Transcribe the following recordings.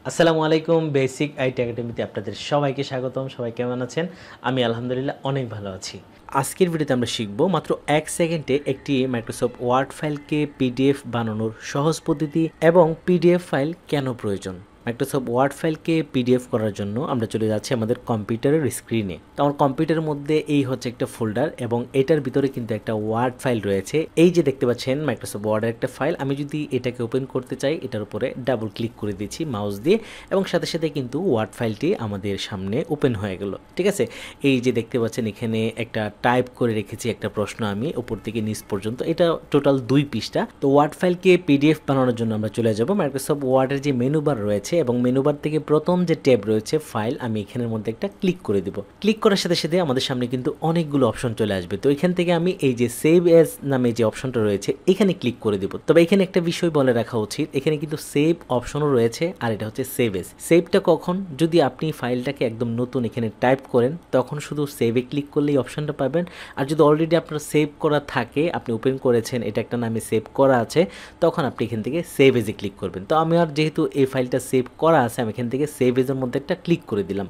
আসসালামু আলাইকুম basic IT একাডেমিতে আপনাদের সবাইকে স্বাগতম। সবাই কেমন আছেন? আমি আলহামদুলিল্লাহ অনেক ভালো আছি। আজকের ভিডিওতে আমরা শিখব মাত্র 1 সেকেন্ডে একটি মাইক্রোসফট ওয়ার্ড ফাইলকে পিডিএফ বানানোর সহজ পদ্ধতি এবং পিডিএফ ফাইল কেন প্রয়োজন। মাইক্রোসফট ওয়ার্ড ফাইলকে পিডিএফ করার জন্য আমরা চলে যাচ্ছি আমাদের কম্পিউটারের স্ক্রিনে। তো আমার কম্পিউটারের মধ্যে এই হচ্ছে একটা ফোল্ডার এবং এটার ভিতরে কিন্তু একটা ওয়ার্ড ফাইল রয়েছে। এই যে দেখতে পাচ্ছেন মাইক্রোসফট ওয়ার্ডের একটা ফাইল। আমি যদি এটাকে ওপেন করতে চাই এটার উপরে ডাবল ক্লিক করে দিচ্ছি মাউস দিয়ে এবং সাথে সাথে কিন্তু ওয়ার্ড ফাইলটি আমাদের সামনে ওপেন হয়ে গেল। ঠিক আছে, এই যে দেখতে পাচ্ছেন এখানে একটা টাইপ করে রেখেছি একটা প্রশ্ন আমি উপর থেকে নিচ পর্যন্ত, এটা টোটাল 2 পৃষ্ঠা। তো ওয়ার্ড ফাইলকে পিডিএফ বানানোর জন্য আমরা চলে যাব মাইক্রোসফট ওয়ার্ডের যে মেনু বার রয়েছে এবং মেনু বার থেকে প্রথম যে ট্যাব রয়েছে ফাইল, আমি এখানের মধ্যে একটা ক্লিক করে দিব। ক্লিক করার সাথে সাথে আমাদের সামনে কিন্তু অনেকগুলো অপশন চলে আসবে। তো এখান থেকে আমি এই যে সেভ এজ নামে যে অপশনটা রয়েছে এখানে ক্লিক করে দিব। তবে এখানে একটা বিষয় বলে রাখা উচিত, এখানে কিন্তু সেভ অপশনও রয়েছে আর এটা হচ্ছে সেভ এজ। সেভটা কখন? যদি আপনি ফাইলটাকে একদম নতুন এখানে টাইপ করেন তখন শুধু সেভে ক্লিক করলে এই অপশনটা পাবেন। আর যদি অলরেডি আপনার সেভ করা থাকে, আপনি ওপেন করেছেন, এটা একটা নামে সেভ করা আছে, তখন আপনি এখান থেকে সেভ এজে ক্লিক করবেন। তো আমি আর যেহেতু এই ফাইলটা সেভ করা আছে আমি এখান থেকে সেভ এজের মধ্যে একটা ক্লিক করে দিলাম।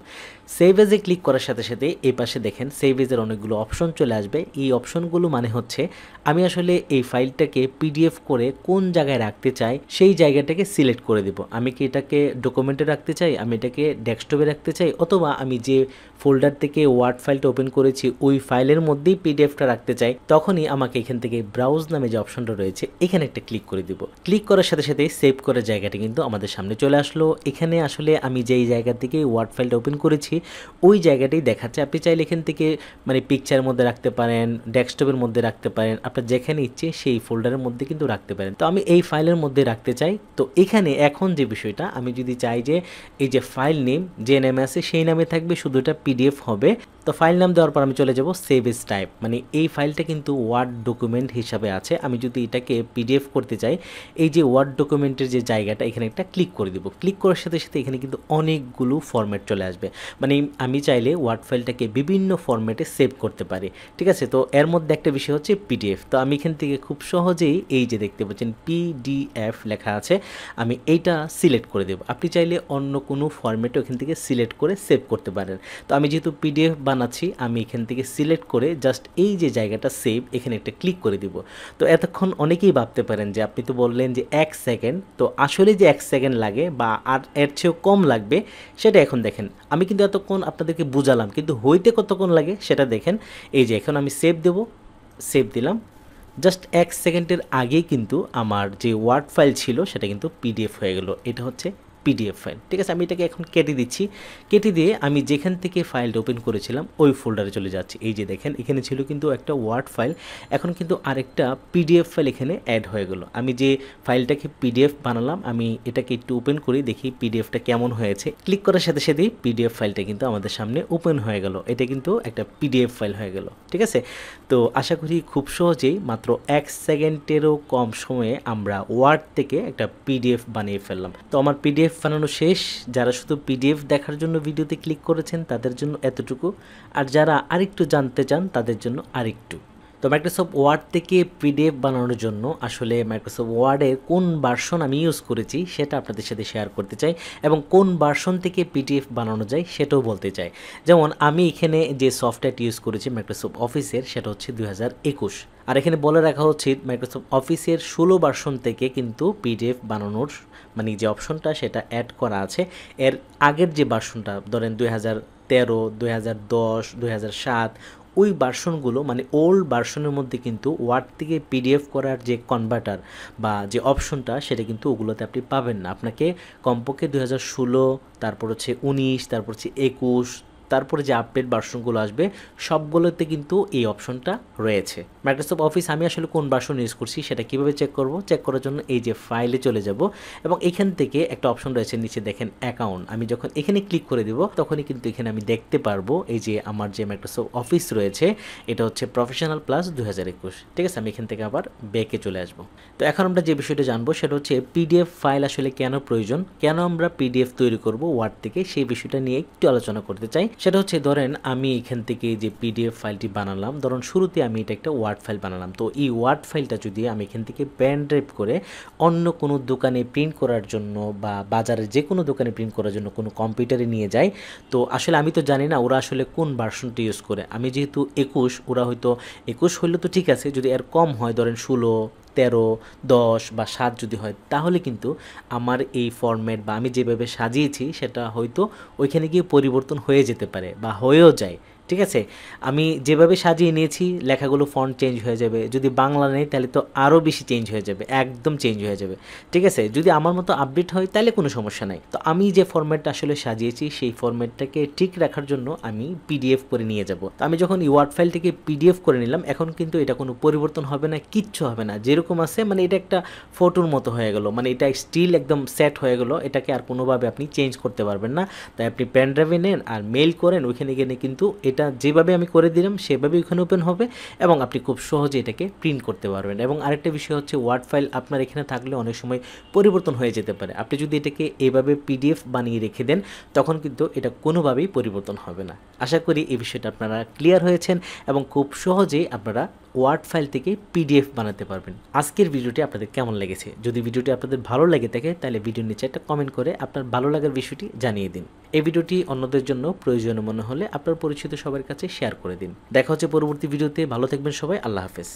সেভ এজে ক্লিক করার সাথে সাথে এই পাশে দেখেন সেভ এজের অনেকগুলো অপশন চলে আসবে। এই অপশনগুলো মানে হচ্ছে আমি আসলে এই ফাইলটাকে পিডিএফ করে কোন জায়গায় রাখতে চাই সেই জায়গাটাকে সিলেক্ট করে দেব। আমি কি এটাকে ডকুমেন্টে রাখতে চাই, আমি এটাকে ডেস্কটপে রাখতে চাই, অথবা আমি যে ফোল্ডার থেকে ওয়ার্ড ফাইলটা ওপেন করেছি ওই ফাইলের মধ্যেই পিডিএফটা রাখতে চাই, তখনই আমাকে এখান থেকে ব্রাউজ নামে যে অপশনটা রয়েছে এখানে একটা ক্লিক করে দিব। ক্লিক করার সাথে সাথে সেভ করার জায়গাটা কিন্তু আমাদের সামনে চলে আসলো। এখানে আসলে আমি যেই জায়গা থেকে ওয়ার্ড ফাইলটা ওপেন করেছি ওই জায়গাটাই দেখাচ্ছে। আপনি চাইলে এখান থেকে মানে পিকচারের মধ্যে রাখতে পারেন, ডেস্কটপের মধ্যে রাখতে পারেন, আপনার যেখানে ইচ্ছে সেই ফোল্ডারের মধ্যে কিন্তু রাখতে পারেন। তো আমি এই ফাইলের মধ্যে রাখতে চাই। তো এখানে এখন যে বিষয়টা, আমি যদি চাই যে এই যে ফাইল নেম যে নামে আছে সেই নামে থাকবে, শুধু এটা পিডিএফ হবে। তো ফাইল নাম দেওয়ার পর আমি চলে যাব সেভ এজ টাইপ, মানে এই ফাইলটা কিন্তু ওয়ার্ড ডকুমেন্ট হিসাবে আছে। আমি যদি এটাকে পিডিএফ করতে চাই, এই যে ওয়ার্ড ডকুমেন্টের যে জায়গাটা এখানে একটা ক্লিক করে দিব। ক্লিক করার সাথে সাথে এখানে কিন্তু অনেকগুলো ফরম্যাট চলে আসবে। মানে আমি চাইলে ওয়ার্ড ফাইলটাকে বিভিন্ন ফরম্যাটে সেভ করতে পারি। ঠিক আছে, তো এর মধ্যে একটা বিষয় হচ্ছে পিডিএফ। তো আমি এখান থেকে খুব সহজেই এই যে দেখতে পাচ্ছেন পিডিএফ লেখা আছে, আমি এইটা সিলেক্ট করে দেব। আপনি চাইলে অন্য কোনো ফরম্যাটে ওখান থেকে সিলেক্ট করে সেভ করতে পারেন। তো আমি যেহেতু পিডিএফ বানাচ্ছি আমি এখান থেকে সিলেক্ট করে জাস্ট এই যে জায়গাটা সেভ এখানে একটা ক্লিক করে দিব। তো এতক্ষণ অনেকেই ভাবতে পারেন যে আপনি তো বললেন যে 1 সেকেন্ড, তো আসলে যে 1 সেকেন্ড লাগে বা আর এর চেয়েও কম লাগবে সেটা এখন দেখেন। আমি কিন্তু এতক্ষণ আপনাদেরকে বুঝালাম, কিন্তু হইতে কতক্ষণ লাগে সেটা দেখেন। এই যে এখন আমি সেভ দেব, সেভ দিলাম, জাস্ট 1 সেকেন্ডের আগেই কিন্তু আমার যে ওয়ার্ড ফাইল ছিল সেটা কিন্তু পিডিএফ হয়ে গেল। এটা হচ্ছে পিডিএফ ফাইল। ঠিক আছে, আমি এটাকে এখন কেটে দিচ্ছি। কেটে দিয়ে আমি যেখান থেকে ফাইলটা ওপেন করেছিলাম ওই ফোল্ডারে চলে যাচ্ছি। এই যে দেখেন এখানে ছিল কিন্তু একটা ওয়ার্ড ফাইল, এখন কিন্তু আরেকটা পিডিএফ ফাইল এখানে অ্যাড হয়ে গেল। আমি যে ফাইলটাকে পিডিএফ বানালাম আমি এটাকে একটু ওপেন করি, দেখি পিডিএফটা কেমন হয়েছে। ক্লিক করার সাথে সাথেই পিডিএফ ফাইলটা কিন্তু আমাদের সামনে ওপেন হয়ে গেল। এটা কিন্তু একটা পিডিএফ ফাইল হয়ে গেল। ঠিক আছে, তো আশা করি খুব সহজেই মাত্র 1 সেকেন্ডেরও কম সময়ে আমরা ওয়ার্ড থেকে একটা পিডিএফ বানিয়ে ফেললাম। তো আমার পিডিএফ বানানো শেষ। যারা শুধু পিডিএফ দেখার জন্য ভিডিওতে ক্লিক করেছেন তাদের জন্য এতটুকু, আর যারা আরেকটু জানতে চান তাদের জন্য আরেকটু। তো মাইক্রোসফট ওয়ার্ড থেকে পিডিএফ বানানোর জন্য আসলে মাইক্রোসফট ওয়ার্ডের কোন ভার্সন আমি ইউজ করেছি সেটা আপনাদের সাথে শেয়ার করতে চাই এবং কোন ভার্সন থেকে পিডিএফ বানানো যায় সেটাও বলতে চাই। যেমন আমি এখানে যে সফটওয়্যারটি ইউজ করেছি মাইক্রোসফট অফিসের, সেটা হচ্ছে 2021। আর এখানে বলে রাখা উচিত মাইক্রোসফট অফিসের 16 ভার্সন থেকে কিন্তু পিডিএফ বানানোর মানে যে অপশনটা সেটা অ্যাড করা আছে। এর আগের যে ভার্সনটা ধরেন 2013, 2010, 2007 ওই ভার্সনগুলো মানে ওল্ড ভার্সনের মধ্যে কিন্তু ওয়ার্ড থেকে পিডিএফ করার যে কনভার্টার বা যে অপশনটা সেটা কিন্তু ওগুলোতে আপনি পাবেন না। আপনাকে কমপক্ষে 2016, তারপর হচ্ছে 19, তারপর হচ্ছে 21, তারপরে যে আপডেট ভার্সনগুলো আসবে সবগুলোতে কিন্তু এই অপশনটা রয়েছে। মাইক্রোসফট অফিস আমি আসলে কোন ভার্সন ইউজ করছি সেটা কিভাবে চেক করব? চেক করার জন্য এই যে ফাইলে চলে যাব এবং এখান থেকে একটা অপশন রয়েছে নিচে দেখেন অ্যাকাউন্ট। আমি যখন এখানে ক্লিক করে দেব তখনই কিন্তু এখানে আমি দেখতে পারবো এই যে আমার যে মাইক্রোসফট অফিস রয়েছে এটা হচ্ছে প্রফেশনাল প্লাস 2021। ঠিক আছে, আমি এখান থেকে আবার ব্যাকে চলে আসবো। তো এখন আমরা যে বিষয়টা জানবো সেটা হচ্ছে পিডিএফ ফাইল আসলে কেন প্রয়োজন, কেন আমরা পিডিএফ তৈরি করব ওয়ার্ড থেকে, সেই বিষয়টা নিয়ে একটু আলোচনা করতে চাই। সেটা হচ্ছে ধরেন আমি এখান থেকে যে পিডিএফ ফাইলটি বানালাম, ধরুন শুরুতে আমি এটা একটা ওয়ার্ড ফাইল বানালাম, তো এই ওয়ার্ড ফাইলটা যদি আমি এখান থেকে পেন ড্রাইভ করে অন্য কোনো দোকানে প্রিন্ট করার জন্য বা বাজারের যে কোনো দোকানে প্রিন্ট করার জন্য কোনো কম্পিউটারে নিয়ে যাই, তো আসলে আমি তো জানি না ওরা আসলে কোন ভার্সনটি ইউজ করে। আমি যেহেতু 21, ওরা হয়তো 21 হইলে তো ঠিক আছে, যদি এর কম হয় ধরেন 16, 13, 10 বা 7 যদি হয়, তাহলে কিন্তু আমার এই ফরম্যাট বা আমি যেভাবে সাজিয়েছি সেটা হয়তো ওইখানে গিয়ে পরিবর্তন হয়ে যেতে পারে বা হয়েও যায়। ঠিক আছে, আমি যেভাবে সাজিয়ে নিয়েছি লেখাগুলো ফন্ট চেঞ্জ হয়ে যাবে, যদি বাংলা নেই তাহলে তো আরও বেশি চেঞ্জ হয়ে যাবে, একদম চেঞ্জ হয়ে যাবে। ঠিক আছে, যদি আমার মতো আপডেট হয় তাহলে কোনো সমস্যা নাই। তো আমি যে ফরম্যাটটা আসলে সাজিয়েছি সেই ফরম্যাটটাকে ঠিক রাখার জন্য আমি পিডিএফ করে নিয়ে যাব। তো আমি যখন এই ওয়ার্ড ফাইলটিকে পিডিএফ করে নিলাম, এখন কিন্তু এটা কোনো পরিবর্তন হবে না, কিচ্ছু হবে না, যেরকম আছে মানে এটা একটা ফটোর মতো হয়ে গেল, মানে এটা স্টিল একদম সেট হয়ে গেল, এটাকে আর কোনোভাবে আপনি চেঞ্জ করতে পারবেন না। তাই আপনি পেন ড্রাইভে নেন আর মেইল করেন, ওইখানে গেলে কিন্তু এটা যেভাবে আমি করে দিলাম সেভাবে ওখানে ওপেন হবে এবং আপনি খুব সহজে এটাকে প্রিন্ট করতে পারবেন। এবং আরেকটা বিষয় হচ্ছে ওয়ার্ড ফাইল আপনার এখানে থাকলে অনেক সময় পরিবর্তন হয়ে যেতে পারে। আপনি যদি এটাকে এভাবে পিডিএফ বানিয়ে রেখে দেন তখন কিন্তু এটা কোনোভাবেই পরিবর্তন হবে না। আশা করি এই বিষয়টা আপনারা ক্লিয়ার হয়েছেন এবং খুব সহজেই আপনারা ওয়ার্ড ফাইল থেকে পিডিএফ বানাতে পারবেন। আজকের ভিডিওটি আপনাদের কেমন লেগেছে? যদি ভিডিওটি আপনাদের ভালো লেগে থাকে তাহলে ভিডিওর নিচে একটা কমেন্ট করে আপনার ভালো লাগার বিষয়টি জানিয়ে দিন। এই ভিডিওটি অন্যদের জন্য প্রয়োজনীয় মনে হলে আপনার পরিচিত সবার কাছে শেয়ার করে দিন। দেখা হচ্ছে পরবর্তী ভিডিওতে। ভালো থাকবেন সবাই। আল্লাহ হাফেজ।